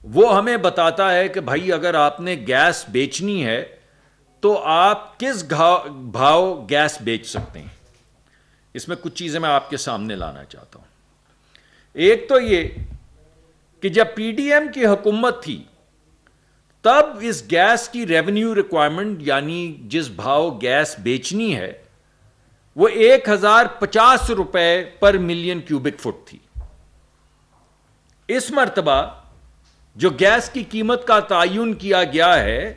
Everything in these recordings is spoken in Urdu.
وہ ہمیں بتاتا ہے کہ بھائی اگر آپ نے گیس بیچنی ہے تو آپ کس بھاؤ گیس بیچ سکتے ہیں. اس میں کچھ چیزیں میں آپ کے سامنے لانا چاہتا ہوں. ایک تو یہ کہ جب پی ڈی ایم کی حکومت تھی تب اس گیس کی ریونیو ریکوائرمنٹ یعنی جس بھاؤ گیس بیچنی ہے وہ 1050 پر ملین کیوبک فٹ تھی. اس مرتبہ جو گیس کی قیمت کا تعین کیا گیا ہے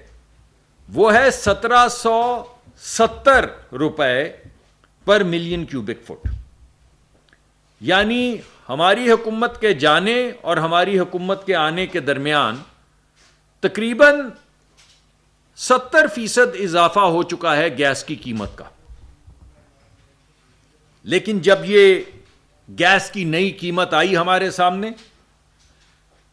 وہ ہے 1770 پر ملین کیوبک فٹ. یعنی ہماری حکومت کے جانے اور ہماری حکومت کے آنے کے درمیان تقریباً 70% اضافہ ہو چکا ہے گیس کی قیمت کا. لیکن جب یہ گیس کی نئی قیمت آئی ہمارے سامنے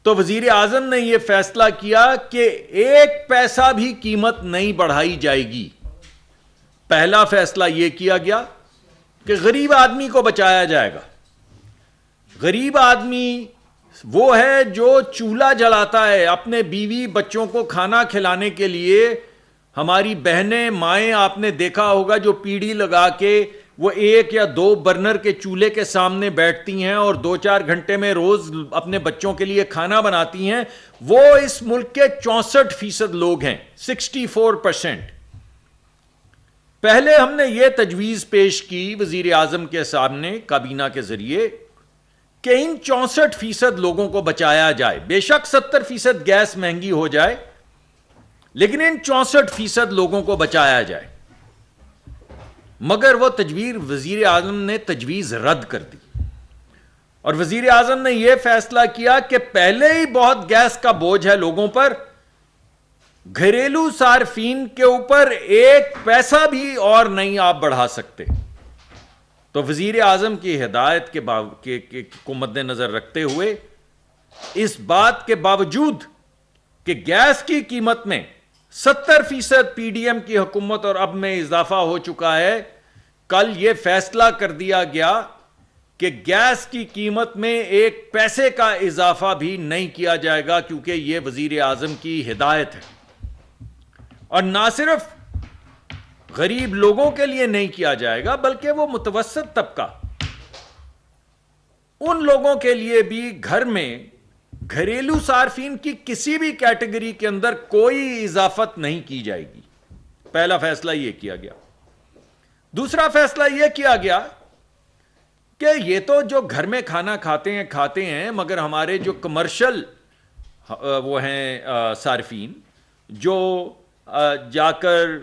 تو وزیر اعظم نے یہ فیصلہ کیا کہ 1 پیسہ بھی قیمت نہیں بڑھائی جائے گی. پہلا فیصلہ یہ کیا گیا کہ غریب آدمی کو بچایا جائے گا. غریب آدمی وہ ہے جو چولہا جلاتا ہے اپنے بیوی بچوں کو کھانا کھلانے کے لیے. ہماری بہنیں مائیں آپ نے دیکھا ہوگا جو پیڑھی لگا کے وہ 1 یا 2 برنر کے چولہے کے سامنے بیٹھتی ہیں اور 2-4 گھنٹے میں روز اپنے بچوں کے لیے کھانا بناتی ہیں. وہ اس ملک کے 64% لوگ ہیں, 64%. پہلے ہم نے یہ تجویز پیش کی وزیر اعظم کے سامنے کابینہ کے ذریعے کہ ان 64% لوگوں کو بچایا جائے. بے شک 70% گیس مہنگی ہو جائے لیکن ان 64% لوگوں کو بچایا جائے. مگر وہ تجویز وزیر اعظم نے تجویز رد کر دی اور وزیر اعظم نے یہ فیصلہ کیا کہ پہلے ہی بہت گیس کا بوجھ ہے لوگوں پر, گھریلو صارفین کے اوپر 1 پیسہ بھی اور نہیں آپ بڑھا سکتے. تو وزیر اعظم کی ہدایت کو مد نظر رکھتے ہوئے اس بات کے باوجود کہ گیس کی قیمت میں 70% پی ڈی ایم کی حکومت اور اب میں اضافہ ہو چکا ہے, کل یہ فیصلہ کر دیا گیا کہ گیس کی قیمت میں 1 پیسے کا اضافہ بھی نہیں کیا جائے گا کیونکہ یہ وزیر اعظم کی ہدایت ہے. اور نہ صرف غریب لوگوں کے لیے نہیں کیا جائے گا بلکہ وہ متوسط طبقہ ان لوگوں کے لیے بھی گھر میں گھریلو صارفین کی کسی بھی کیٹیگری کے اندر کوئی اضافت نہیں کی جائے گی. پہلا فیصلہ یہ کیا گیا. دوسرا فیصلہ یہ کیا گیا کہ یہ تو جو گھر میں کھانا کھاتے ہیں مگر ہمارے جو کمرشل وہ ہیں صارفین جو جا کر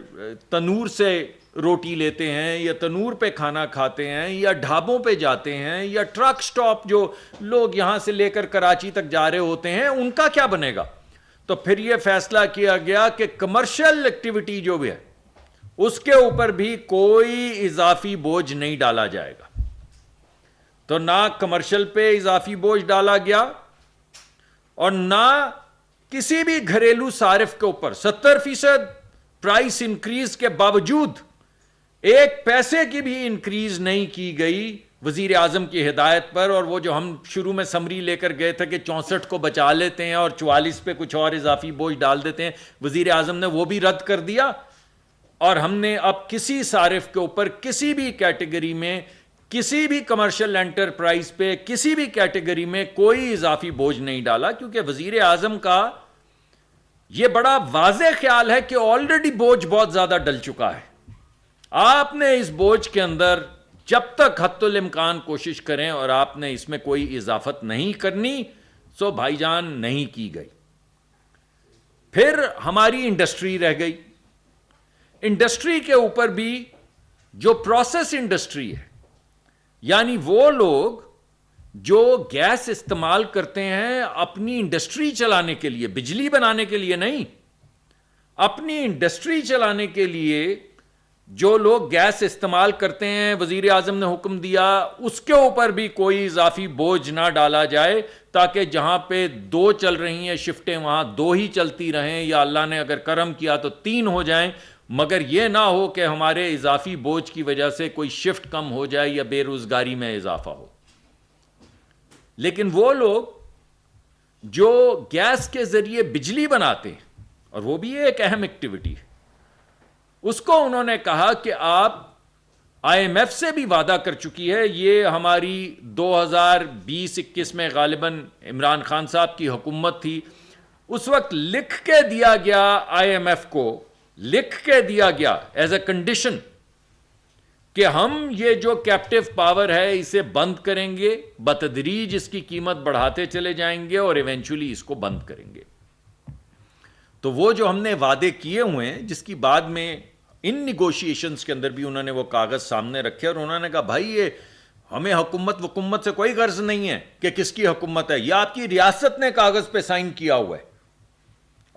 تنور سے روٹی لیتے ہیں یا تنور پہ کھانا کھاتے ہیں یا ڈھابوں پہ جاتے ہیں یا ٹرک سٹاپ جو لوگ یہاں سے لے کر کراچی تک جا رہے ہوتے ہیں, ان کا کیا بنے گا؟ تو پھر یہ فیصلہ کیا گیا کہ کمرشل ایکٹیویٹی جو بھی ہے اس کے اوپر بھی کوئی اضافی بوجھ نہیں ڈالا جائے گا. تو نہ کمرشل پہ اضافی بوجھ ڈالا گیا اور نہ کسی بھی گھریلو صارف کے اوپر 70% پرائس انکریز کے باوجود 1 پیسے کی بھی انکریز نہیں کی گئی وزیر اعظم کی ہدایت پر. اور وہ جو ہم شروع میں سمری لے کر گئے تھے کہ 64 کو بچا لیتے ہیں اور 44 پہ کچھ اور اضافی بوجھ ڈال دیتے ہیں, وزیر اعظم نے وہ بھی رد کر دیا. اور ہم نے اب کسی صارف کے اوپر کسی بھی کیٹیگری میں کسی بھی کمرشل انٹرپرائز پہ کسی بھی کیٹیگری میں کوئی اضافی بوجھ نہیں ڈالا کیونکہ وزیر اعظم کا یہ بڑا واضح خیال ہے کہ آلریڈی بوجھ بہت زیادہ ڈل چکا ہے. آپ نے اس بوجھ کے اندر جب تک حتی الامکان کوشش کریں اور آپ نے اس میں کوئی اضافت نہیں کرنی سو بھائی جان نہیں کی گئی. پھر ہماری انڈسٹری رہ گئی. انڈسٹری کے اوپر بھی جو پروسیس انڈسٹری ہے یعنی وہ لوگ جو گیس استعمال کرتے ہیں اپنی انڈسٹری چلانے کے لیے, بجلی بنانے کے لیے نہیں, اپنی انڈسٹری چلانے کے لیے جو لوگ گیس استعمال کرتے ہیں, وزیر اعظم نے حکم دیا اس کے اوپر بھی کوئی اضافی بوجھ نہ ڈالا جائے تاکہ جہاں پہ 2 چل رہی ہیں شفٹیں وہاں 2 ہی چلتی رہیں یا اللہ نے اگر کرم کیا تو 3 ہو جائیں, مگر یہ نہ ہو کہ ہمارے اضافی بوجھ کی وجہ سے کوئی شفٹ کم ہو جائے یا بے روزگاری میں اضافہ ہو. لیکن وہ لوگ جو گیس کے ذریعے بجلی بناتے ہیں، اور وہ بھی ایک اہم ایکٹیویٹی ہے، اس کو انہوں نے کہا کہ آپ آئی ایم ایف سے بھی وعدہ کر چکی ہے، یہ ہماری 2020-21 میں غالباً عمران خان صاحب کی حکومت تھی، اس وقت لکھ کے دیا گیا آئی ایم ایف کو، لکھ کے دیا گیا ایز اے کنڈیشن کہ ہم یہ جو کیپٹیو پاور ہے اسے بند کریں گے، بتدریج اس کی قیمت بڑھاتے چلے جائیں گے اور ایونچولی اس کو بند کریں گے۔ تو وہ جو ہم نے وعدے کیے ہوئے ہیں، جس کی بعد میں ان نیگوشیشنز کے اندر بھی انہوں نے وہ کاغذ سامنے رکھے اور انہوں نے کہا بھائی یہ ہمیں حکومت سے کوئی غرض نہیں ہے کہ کس کی حکومت ہے، یہ آپ کی ریاست نے کاغذ پہ سائن کیا ہوا ہے،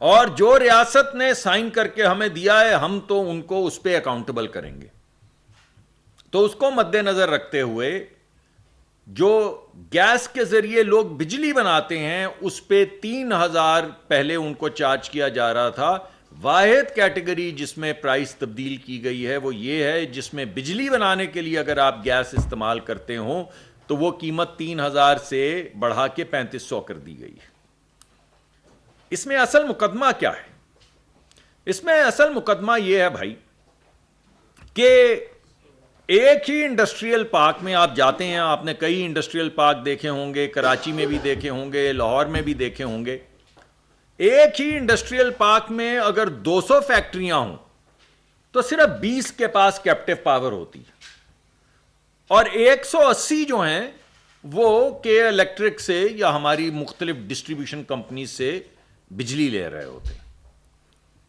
اور جو ریاست نے سائن کر کے ہمیں دیا ہے ہم تو ان کو اس پہ اکاؤنٹیبل کریں گے۔ تو اس کو مد نظر رکھتے ہوئے جو گیس کے ذریعے لوگ بجلی بناتے ہیں اس پہ 3,000 پہلے ان کو چارج کیا جا رہا تھا۔ واحد کیٹیگری جس میں پرائس تبدیل کی گئی ہے وہ یہ ہے جس میں بجلی بنانے کے لیے اگر آپ گیس استعمال کرتے ہوں تو وہ قیمت 3,000 سے بڑھا کے 3,500 کر دی گئی ہے۔ اس میں اصل مقدمہ کیا ہے؟ اس میں اصل مقدمہ یہ ہے بھائی کہ ایک ہی انڈسٹریل پارک میں آپ جاتے ہیں، آپ نے کئی انڈسٹریل پارک دیکھے ہوں گے، کراچی میں بھی دیکھے ہوں گے، لاہور میں بھی دیکھے ہوں گے، ایک ہی انڈسٹریل پارک میں اگر 200 فیکٹریاں ہوں تو صرف 20 کے پاس کیپٹیو پاور ہوتی ہے، اور 180 جو ہیں وہ کے الیکٹرک سے یا ہماری مختلف ڈسٹریبیوشن کمپنی سے بجلی لے رہے ہوتے ہیں،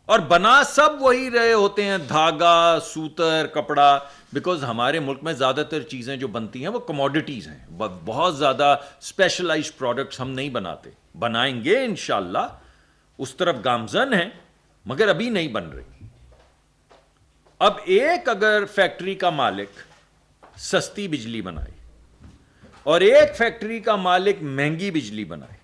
اور بنا سب وہی رہے ہوتے ہیں، دھاگا، سوتر، کپڑا، بیکاز ہمارے ملک میں زیادہ تر چیزیں جو بنتی ہیں وہ کموڈیٹیز ہیں، بہت زیادہ اسپیشلائزڈ پروڈکٹس ہم نہیں بناتے، بنائیں گے انشاءاللہ، اس طرف گامزن ہیں مگر ابھی نہیں بن رہی۔ اب ایک اگر فیکٹری کا مالک سستی بجلی بنائے اور ایک فیکٹری کا مالک مہنگی بجلی بنائے،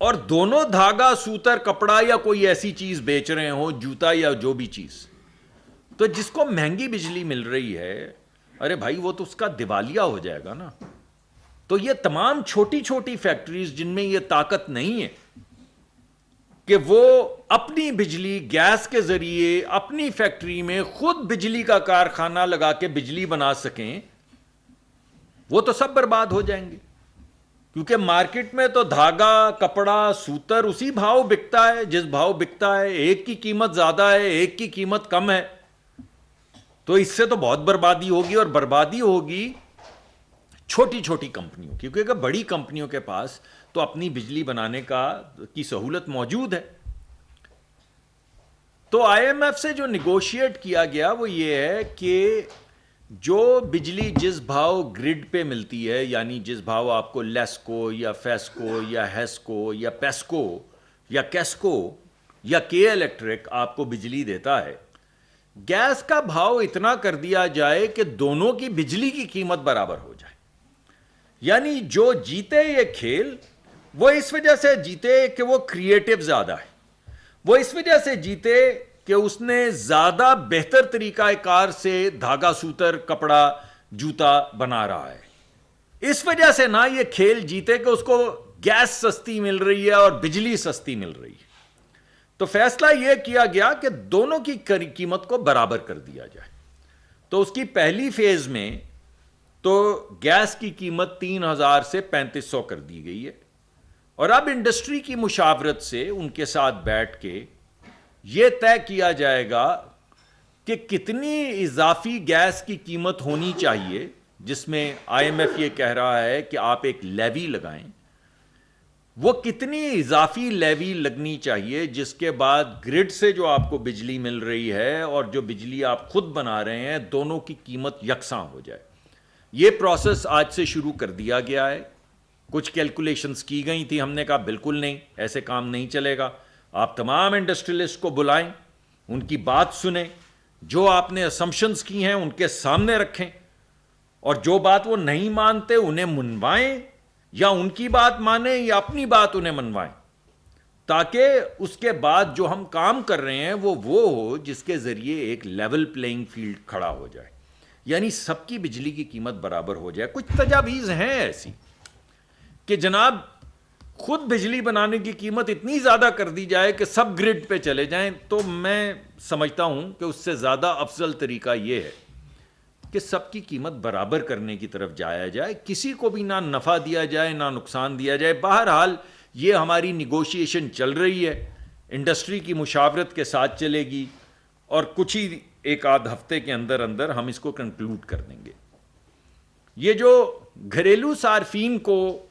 اور دونوں دھاگا، سوتر، کپڑا یا کوئی ایسی چیز بیچ رہے ہوں، جوتا یا جو بھی چیز، تو جس کو مہنگی بجلی مل رہی ہے، ارے بھائی وہ تو اس کا دیوالیہ ہو جائے گا نا۔ تو یہ تمام چھوٹی چھوٹی فیکٹریز جن میں یہ طاقت نہیں ہے کہ وہ اپنی بجلی گیس کے ذریعے اپنی فیکٹری میں خود بجلی کا کارخانہ لگا کے بجلی بنا سکیں، وہ تو سب برباد ہو جائیں گے، کیونکہ مارکیٹ میں تو دھاگا، کپڑا، سوتر اسی بھاؤ بکتا ہے جس بھاؤ بکتا ہے، ایک کی قیمت زیادہ ہے ایک کی قیمت کم ہے، تو اس سے تو بہت بربادی ہوگی، اور بربادی ہوگی چھوٹی چھوٹی کمپنیوں کی، کیونکہ بڑی کمپنیوں کے پاس تو اپنی بجلی بنانے کی سہولت موجود ہے۔ تو آئی ایم ایف سے جو نیگوشیٹ کیا گیا وہ یہ ہے کہ جو بجلی جس بھاؤ گرڈ پہ ملتی ہے، یعنی جس بھاؤ آپ کو لیسکو یا فیسکو یا ہیسکو یا پیسکو یا کیسکو یا کے الیکٹرک آپ کو بجلی دیتا ہے، گیس کا بھاؤ اتنا کر دیا جائے کہ دونوں کی بجلی کی قیمت برابر ہو جائے۔ یعنی جو جیتے یہ کھیل وہ اس وجہ سے جیتے کہ وہ کریٹو زیادہ ہے، وہ اس وجہ سے جیتے کہ اس نے زیادہ بہتر طریقہ کار سے دھاگا، سوتر، کپڑا، جوتا بنا رہا ہے، اس وجہ سے نہ یہ کھیل جیتے کہ اس کو گیس سستی مل رہی ہے اور بجلی سستی مل رہی ہے۔ تو فیصلہ یہ کیا گیا کہ دونوں کی قیمت کو برابر کر دیا جائے۔ تو اس کی پہلی فیز میں تو گیس کی قیمت 3,000 سے 3,500 کر دی گئی ہے، اور اب انڈسٹری کی مشاورت سے ان کے ساتھ بیٹھ کے یہ طے کیا جائے گا کہ کتنی اضافی گیس کی قیمت ہونی چاہیے، جس میں آئی ایم ایف یہ کہہ رہا ہے کہ آپ ایک لیوی لگائیں، وہ کتنی اضافی لیوی لگنی چاہیے جس کے بعد گرڈ سے جو آپ کو بجلی مل رہی ہے اور جو بجلی آپ خود بنا رہے ہیں دونوں کی قیمت یکساں ہو جائے۔ یہ پروسیس آج سے شروع کر دیا گیا ہے۔ کچھ کیلکولیشنز کی گئی تھی، ہم نے کہا بالکل نہیں، ایسے کام نہیں چلے گا، آپ تمام انڈسٹریلسٹ کو بلائیں، ان کی بات سنیں، جو آپ نے اسمپشنز کی ہیں ان کے سامنے رکھیں، اور جو بات وہ نہیں مانتے انہیں منوائیں، یا ان کی بات مانیں یا اپنی بات انہیں منوائیں، تاکہ اس کے بعد جو ہم کام کر رہے ہیں وہ ہو جس کے ذریعے ایک لیول پلینگ فیلڈ کھڑا ہو جائے، یعنی سب کی بجلی کی قیمت برابر ہو جائے۔ کچھ تجاویز ہیں ایسی کہ جناب خود بجلی بنانے کی قیمت اتنی زیادہ کر دی جائے کہ سب گرڈ پہ چلے جائیں، تو میں سمجھتا ہوں کہ اس سے زیادہ افضل طریقہ یہ ہے کہ سب کی قیمت برابر کرنے کی طرف جایا جائے، کسی کو بھی نہ نفع دیا جائے نہ نقصان دیا جائے. بہرحال یہ ہماری نیگوشیشن چل رہی ہے، انڈسٹری کی مشاورت کے ساتھ چلے گی، اور کچھ ہی ایک آدھ ہفتے کے اندر اندر ہم اس کو کنکلوڈ کر دیں گے. یہ جو گھریلو صارفین کو،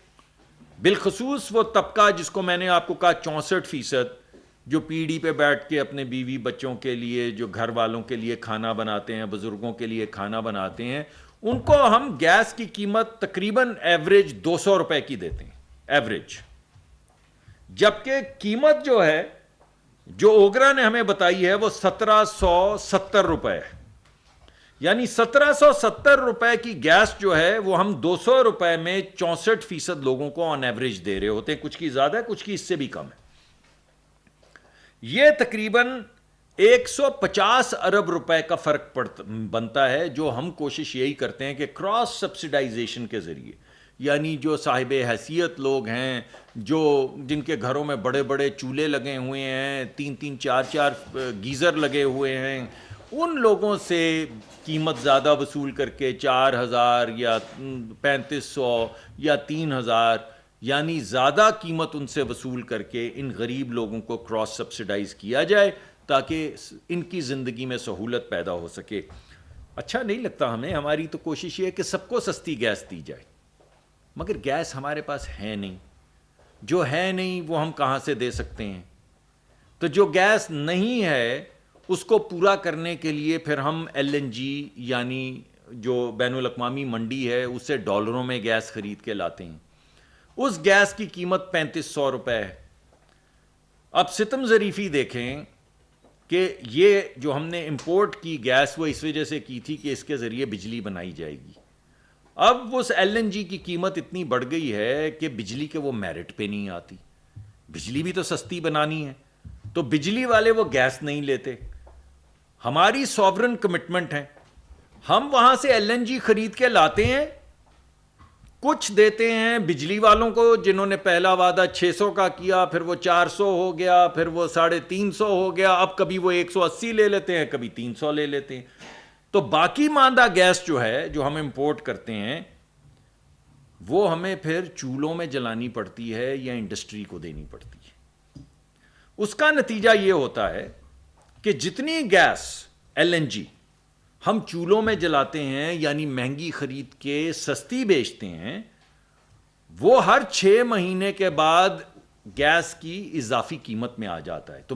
بالخصوص وہ طبقہ جس کو میں نے آپ کو کہا 64%، جو پیڑھی پہ بیٹھ کے اپنے بیوی بچوں کے لیے، جو گھر والوں کے لیے کھانا بناتے ہیں، بزرگوں کے لیے کھانا بناتے ہیں، ان کو ہم گیس کی قیمت تقریباً ایوریج 200 روپے کی دیتے ہیں، ایوریج. جبکہ قیمت جو ہے، جو اوگرا نے ہمیں بتائی ہے، وہ 1770 روپے ہے. یعنی 1770 روپے کی گیس جو ہے وہ ہم 200 روپے میں 64% لوگوں کو آن ایوریج دے رہے ہوتے ہیں. کچھ کی زیادہ ہے، کچھ کی اس سے بھی کم ہے. یہ تقریباً 150 ارب روپے کا فرق بنتا ہے، جو ہم کوشش یہی کرتے ہیں کہ کراس سبسیڈائزیشن کے ذریعے، یعنی جو صاحب حیثیت لوگ ہیں، جن کے گھروں میں بڑے بڑے چولہے لگے ہوئے ہیں، 3 4 گیزر لگے ہوئے ہیں، ان لوگوں سے قیمت زیادہ وصول کر کے 4000 یا 3500 یا 3000، یعنی زیادہ قیمت ان سے وصول کر کے ان غریب لوگوں کو کراس سبسیڈائز کیا جائے تاکہ ان کی زندگی میں سہولت پیدا ہو سکے. اچھا نہیں لگتا ہمیں، ہماری تو کوشش یہ ہے کہ سب کو سستی گیس دی جائے، مگر گیس ہمارے پاس ہے نہیں. جو ہے نہیں وہ ہم کہاں سے دے سکتے ہیں؟ تو جو گیس نہیں ہے اس کو پورا کرنے کے لیے پھر ہم LNG، یعنی جو بین الاقوامی منڈی ہے، اس سے ڈالروں میں گیس خرید کے لاتے ہیں. اس گیس کی قیمت 3500 روپے ہے. اب ستم ظریفی دیکھیں کہ یہ جو ہم نے امپورٹ کی گیس، وہ اس وجہ سے کی تھی کہ اس کے ذریعے بجلی بنائی جائے گی. اب اس LNG کی قیمت اتنی بڑھ گئی ہے کہ بجلی کے وہ میرٹ پہ نہیں آتی. بجلی بھی تو سستی بنانی ہے، تو بجلی والے وہ گیس نہیں لیتے. ہماری سوورن کمٹمنٹ ہے، ہم وہاں سے LNG خرید کے لاتے ہیں، کچھ دیتے ہیں بجلی والوں کو جنہوں نے پہلا وعدہ 600 کا کیا، پھر وہ 400 ہو گیا، پھر وہ 350 ہو گیا، اب کبھی وہ 180 لے لیتے ہیں، کبھی 300 لے لیتے ہیں. تو باقی ماندہ گیس جو ہے، جو ہم امپورٹ کرتے ہیں، وہ ہمیں پھر چولہوں میں جلانی پڑتی ہے یا انڈسٹری کو دینی پڑتی ہے. اس کا نتیجہ یہ ہوتا ہے کہ جتنی گیس LNG ہم چولہوں میں جلاتے ہیں، یعنی مہنگی خرید کے سستی بیچتے ہیں، وہ ہر 6 مہینے کے بعد گیس کی اضافی قیمت میں آ جاتا ہے. تو